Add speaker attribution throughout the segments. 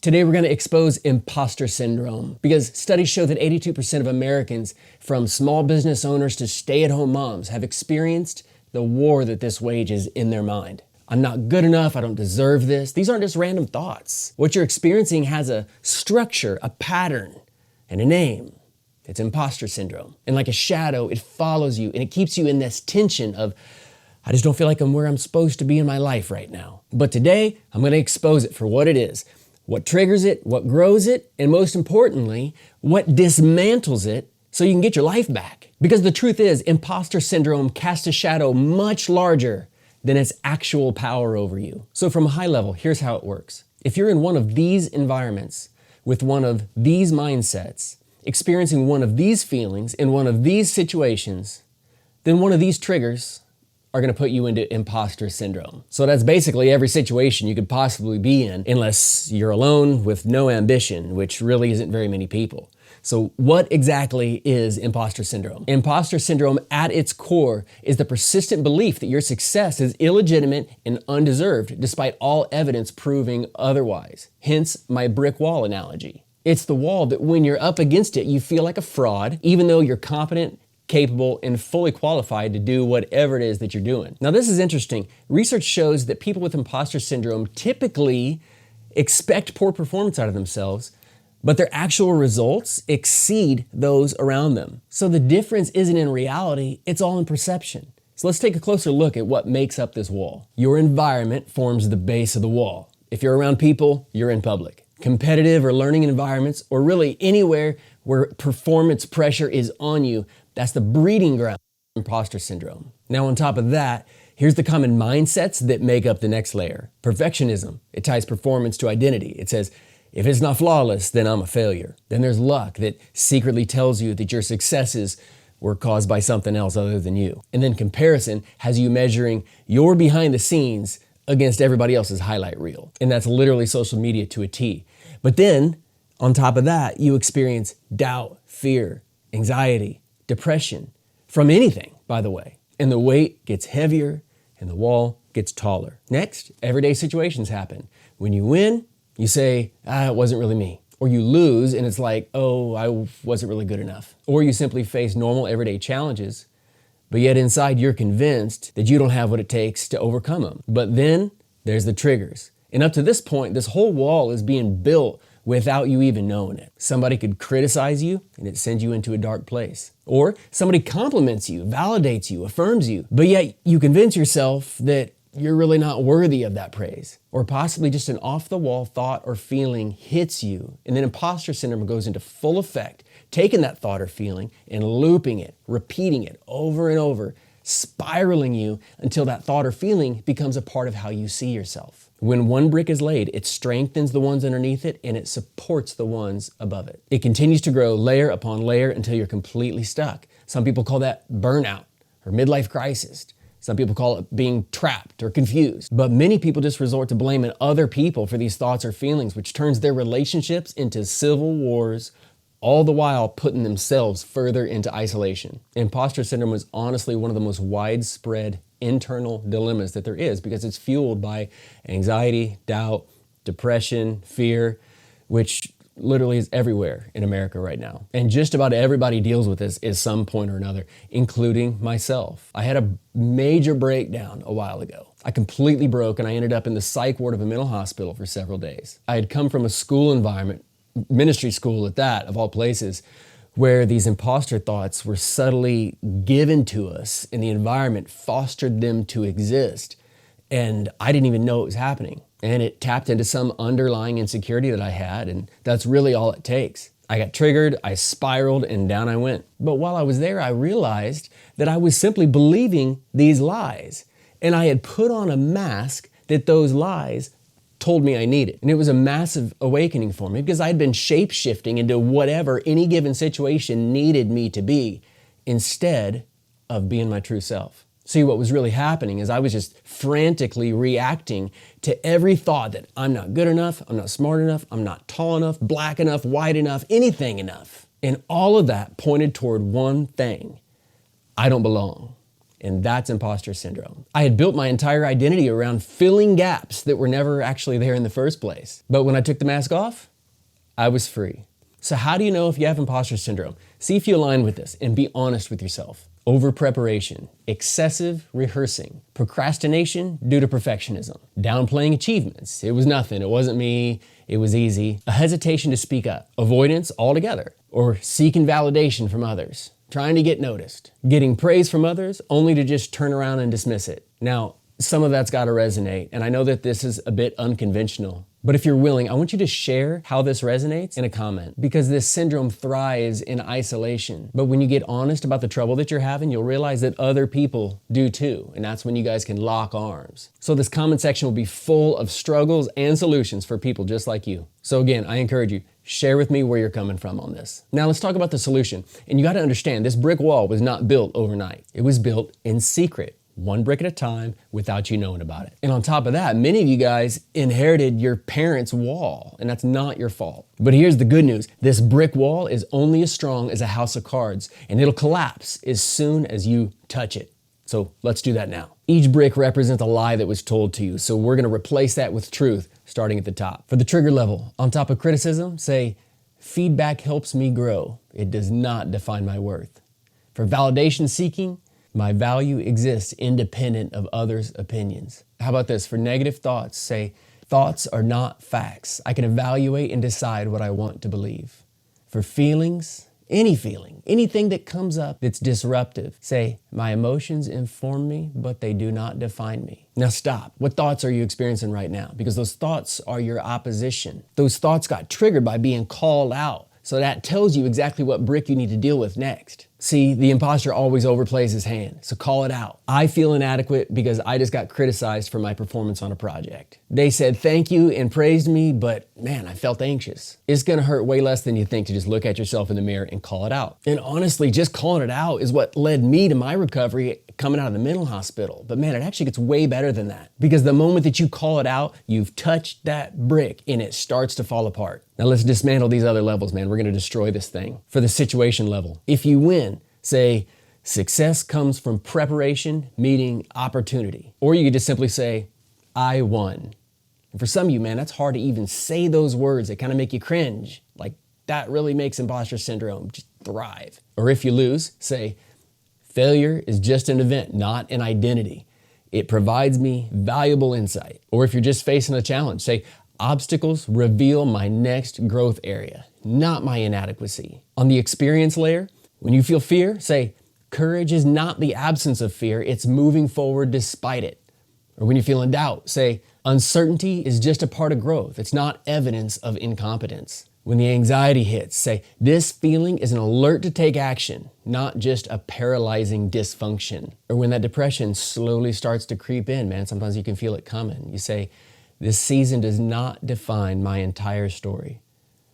Speaker 1: Today we're going to expose imposter syndrome because studies show that 82% of Americans, from small business owners to stay-at-home moms, have experienced the war that this wages in their mind. I'm not good enough, I don't deserve this. These aren't just random thoughts. What you're experiencing has a structure, a pattern, and a name. It's imposter syndrome. And like a shadow, it follows you and it keeps you in this tension of, I just don't feel like I'm where I'm supposed to be in my life right now. But today, I'm going to expose it for what it is, what triggers it, what grows it, and most importantly, what dismantles it so you can get your life back. Because the truth is, imposter syndrome casts a shadow much larger than its actual power over you. So from a high level, here's how it works. If you're in one of these environments, with one of these mindsets, experiencing one of these feelings in one of these situations, then one of these triggers are going to put you into imposter syndrome. So that's basically every situation you could possibly be in, unless you're alone with no ambition, which really isn't very many people. So what exactly is imposter syndrome? Imposter syndrome at its core is the persistent belief that your success is illegitimate and undeserved, despite all evidence proving otherwise. Hence my brick wall analogy. It's the wall that when you're up against it, you feel like a fraud, even though you're competent, capable, and fully qualified to do whatever it is that you're doing. Now this is interesting. Research shows that people with imposter syndrome typically expect poor performance out of themselves, but their actual results exceed those around them. So the difference isn't in reality, it's all in perception. So let's take a closer look at what makes up this wall. Your environment forms the base of the wall. If you're around people, you're in public. Competitive or learning environments, or really anywhere where performance pressure is on you, that's the breeding ground of imposter syndrome. Now on top of that, here's the common mindsets that make up the next layer. Perfectionism. It ties performance to identity. It says, if it's not flawless, then I'm a failure. Then there's luck that secretly tells you that your successes were caused by something else other than you. And then comparison has you measuring your behind the scenes against everybody else's highlight reel. And that's literally social media to a T. But then, on top of that, you experience doubt, fear, anxiety, depression from anything, by the way. And the weight gets heavier and the wall gets taller. Next, everyday situations happen. When you win, you say, it wasn't really me. Or you lose and it's like, oh, I wasn't really good enough. Or you simply face normal everyday challenges, but yet inside you're convinced that you don't have what it takes to overcome them. But then there's the triggers. And up to this point, this whole wall is being built without you even knowing it. Somebody could criticize you and it sends you into a dark place. Or somebody compliments you, validates you, affirms you, but yet you convince yourself that you're really not worthy of that praise. Or possibly just an off-the-wall thought or feeling hits you, and then imposter syndrome goes into full effect, taking that thought or feeling and looping it, repeating it over and over, spiraling you until that thought or feeling becomes a part of how you see yourself. When one brick is laid, it strengthens the ones underneath it and it supports the ones above it. It continues to grow layer upon layer until you're completely stuck. Some people call that burnout or midlife crisis. Some people call it being trapped or confused. But many people just resort to blaming other people for these thoughts or feelings, which turns their relationships into civil wars, all the while putting themselves further into isolation. Imposter syndrome is honestly one of the most widespread internal dilemmas that there is because it's fueled by anxiety, doubt, depression, fear, which literally is everywhere in America right now. And just about everybody deals with this at some point or another, including myself. I had a major breakdown a while ago. I completely broke and I ended up in the psych ward of a mental hospital for several days. I had come from a school environment, ministry school at that, of all places, where these imposter thoughts were subtly given to us and the environment fostered them to exist. And I didn't even know it was happening. And it tapped into some underlying insecurity that I had, and that's really all it takes. I got triggered, I spiraled, and down I went. But while I was there, I realized that I was simply believing these lies. And I had put on a mask that those lies told me I needed. And it was a massive awakening for me because I'd been shape-shifting into whatever any given situation needed me to be instead of being my true self. See, what was really happening is I was just frantically reacting to every thought that I'm not good enough, I'm not smart enough, I'm not tall enough, black enough, white enough, anything enough. And all of that pointed toward one thing: I don't belong. And that's imposter syndrome. I had built my entire identity around filling gaps that were never actually there in the first place. But when I took the mask off, I was free. So how do you know if you have imposter syndrome? See if you align with this and be honest with yourself. Over preparation, excessive rehearsing, procrastination due to perfectionism, downplaying achievements. It was nothing, it wasn't me, it was easy. A hesitation to speak up, avoidance altogether, or seeking validation from others, trying to get noticed, getting praise from others only to just turn around and dismiss it. Now, some of that's got to resonate, and I know that this is a bit unconventional. But if you're willing, I want you to share how this resonates in a comment, because this syndrome thrives in isolation. But when you get honest about the trouble that you're having, you'll realize that other people do too. And that's when you guys can lock arms. So this comment section will be full of struggles and solutions for people just like you. So again, I encourage you, share with me where you're coming from on this. Now let's talk about the solution. And you got to understand, this brick wall was not built overnight. It was built in secret. One brick at a time without you knowing about it. And on top of that, many of you guys inherited your parents' wall, and that's not your fault. But here's the good news. This brick wall is only as strong as a house of cards, and it'll collapse as soon as you touch it. So let's do that now. Each brick represents a lie that was told to you, so we're gonna replace that with truth, starting at the top. For the trigger level, on top of criticism, say, feedback helps me grow. It does not define my worth. For validation seeking, my value exists independent of others' opinions. How about this? For negative thoughts, say, thoughts are not facts. I can evaluate and decide what I want to believe. For feelings, any feeling, anything that comes up that's disruptive, say, my emotions inform me, but they do not define me. Now stop. What thoughts are you experiencing right now? Because those thoughts are your opposition. Those thoughts got triggered by being called out. So that tells you exactly what brick you need to deal with next. See, the imposter always overplays his hand, so call it out. I feel inadequate because I just got criticized for my performance on a project. They said thank you and praised me, but man, I felt anxious. It's gonna hurt way less than you think to just look at yourself in the mirror and call it out. And honestly, just calling it out is what led me to my recovery coming out of the mental hospital. But man, it actually gets way better than that. Because the moment that you call it out, you've touched that brick and it starts to fall apart. Now let's dismantle these other levels, man. We're gonna destroy this thing. For the situation level, if you win, say, success comes from preparation meeting opportunity. Or you could just simply say, I won. And for some of you, man, that's hard to even say those words. They kind of make you cringe. Like, that really makes imposter syndrome just thrive. Or if you lose, say, failure is just an event, not an identity. It provides me valuable insight. Or if you're just facing a challenge, say, obstacles reveal my next growth area, not my inadequacy. On the experience layer, when you feel fear, say, courage is not the absence of fear, it's moving forward despite it. Or when you feel in doubt, say, uncertainty is just a part of growth, it's not evidence of incompetence. When the anxiety hits, say, this feeling is an alert to take action, not just a paralyzing dysfunction. Or when that depression slowly starts to creep in, man, sometimes you can feel it coming. You say, this season does not define my entire story.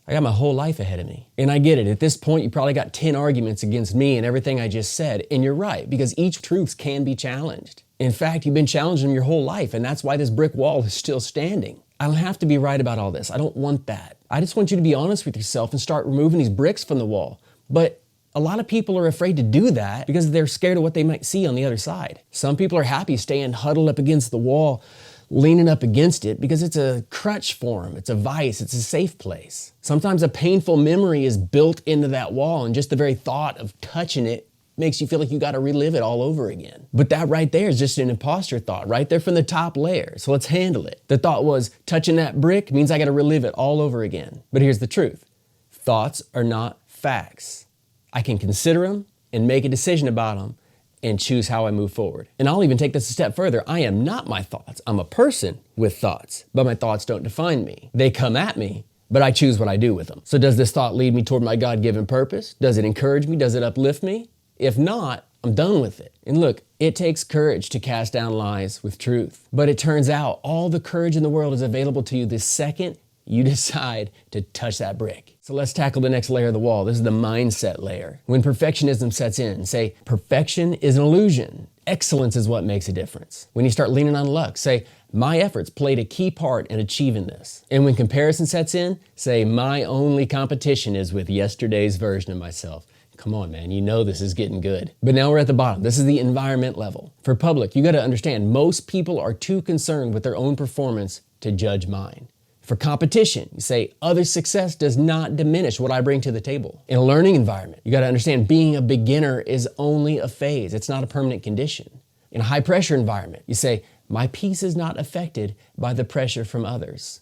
Speaker 1: I got my whole life ahead of me. And I get it. At this point, you probably got 10 arguments against me and everything I just said. And you're right, because each truth can be challenged. In fact, you've been challenged in your whole life, and that's why this brick wall is still standing. I don't have to be right about all this. I don't want that. I just want you to be honest with yourself and start removing these bricks from the wall. But a lot of people are afraid to do that because they're scared of what they might see on the other side. Some people are happy staying huddled up against the wall, leaning up against it because it's a crutch for them. It's a vice. It's a safe place. Sometimes a painful memory is built into that wall, and just the very thought of touching it makes you feel like you got to relive it all over again. But that right there is just an imposter thought right there from the top layer. So let's handle it. The thought was touching that brick means I got to relive it all over again. But here's the truth. Thoughts are not facts. I can consider them and make a decision about them and choose how I move forward. And I'll even take this a step further. I am not my thoughts. I'm a person with thoughts, but my thoughts don't define me. They come at me, but I choose what I do with them. So does this thought lead me toward my God-given purpose? Does it encourage me? Does it uplift me? If not, I'm done with it. And look, it takes courage to cast down lies with truth. But it turns out all the courage in the world is available to you the second you decide to touch that brick. So let's tackle the next layer of the wall. This is the mindset layer. When perfectionism sets in, say, perfection is an illusion. Excellence is what makes a difference. When you start leaning on luck, say, my efforts played a key part in achieving this. And when comparison sets in, say, my only competition is with yesterday's version of myself. Come on, man, you know this is getting good. But now we're at the bottom. This is the environment level. For public, you gotta understand, most people are too concerned with their own performance to judge mine. For competition, you say, others' success does not diminish what I bring to the table. In a learning environment, you gotta understand being a beginner is only a phase. It's not a permanent condition. In a high pressure environment, you say, my peace is not affected by the pressure from others.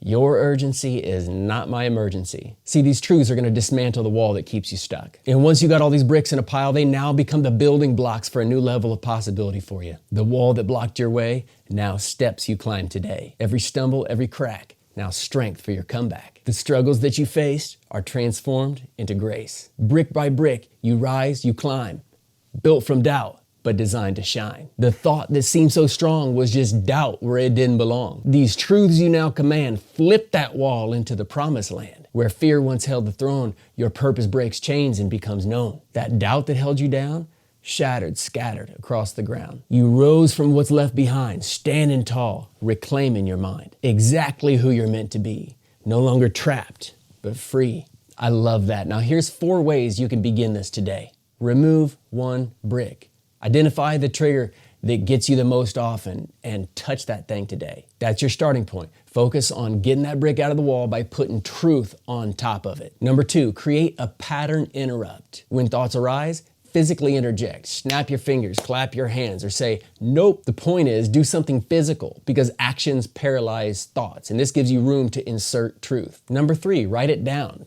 Speaker 1: Your urgency is not my emergency. See, these truths are gonna dismantle the wall that keeps you stuck. And once you got all these bricks in a pile, they now become the building blocks for a new level of possibility for you. The wall that blocked your way, now steps you climb today. Every stumble, every crack, now strength for your comeback. The struggles that you faced are transformed into grace. Brick by brick, you rise, you climb. Built from doubt, but designed to shine. The thought that seemed so strong was just doubt where it didn't belong. These truths you now command flip that wall into the promised land. Where fear once held the throne, your purpose breaks chains and becomes known. That doubt that held you down, shattered, scattered across the ground. You rose from what's left behind, standing tall, reclaiming your mind. Exactly who you're meant to be. No longer trapped, but free. I love that. Now here's 4 ways you can begin this today. Remove 1 brick. Identify the trigger that gets you the most often and touch that thing today. That's your starting point. Focus on getting that brick out of the wall by putting truth on top of it. Number 2, create a pattern interrupt. When thoughts arise, physically interject. Snap your fingers, clap your hands, or say, nope. The point is, do something physical because actions paralyze thoughts, and this gives you room to insert truth. Number 3, write it down.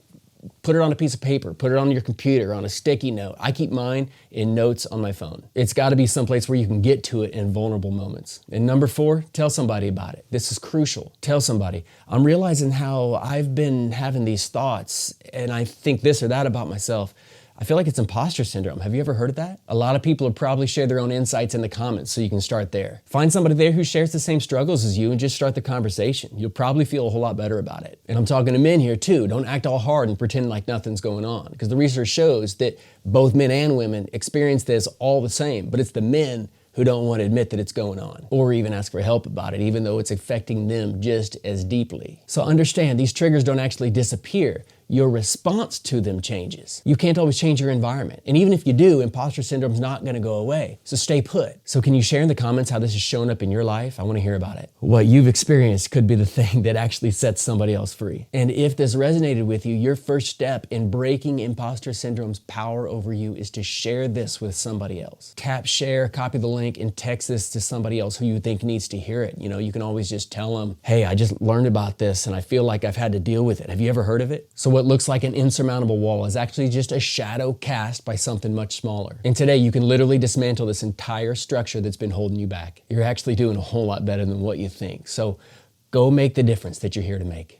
Speaker 1: Put it on a piece of paper, put it on your computer, on a sticky note. I keep mine in notes on my phone. It's gotta be someplace where you can get to it in vulnerable moments. And number 4, tell somebody about it. This is crucial. Tell somebody, I'm realizing how I've been having these thoughts and I think this or that about myself. I feel like it's imposter syndrome. Have you ever heard of that? A lot of people have probably shared their own insights in the comments, so you can start there. Find somebody there who shares the same struggles as you and just start the conversation. You'll probably feel a whole lot better about it. And I'm talking to men here too. Don't act all hard and pretend like nothing's going on, because the research shows that both men and women experience this all the same, but it's the men who don't want to admit that it's going on or even ask for help about it, even though it's affecting them just as deeply. So understand, these triggers don't actually disappear. Your response to them changes. You can't always change your environment. And even if you do, imposter syndrome's not gonna go away. So stay put. So can you share in the comments how this has shown up in your life? I wanna hear about it. What you've experienced could be the thing that actually sets somebody else free. And if this resonated with you, your first step in breaking imposter syndrome's power over you is to share this with somebody else. Tap share, copy the link, and text this to somebody else who you think needs to hear it. You know, you can always just tell them, hey, I just learned about this and I feel like I've had to deal with it. Have you ever heard of it? So what looks like an insurmountable wall is actually just a shadow cast by something much smaller. And today you can literally dismantle this entire structure that's been holding you back. You're actually doing a whole lot better than what you think. So go make the difference that you're here to make.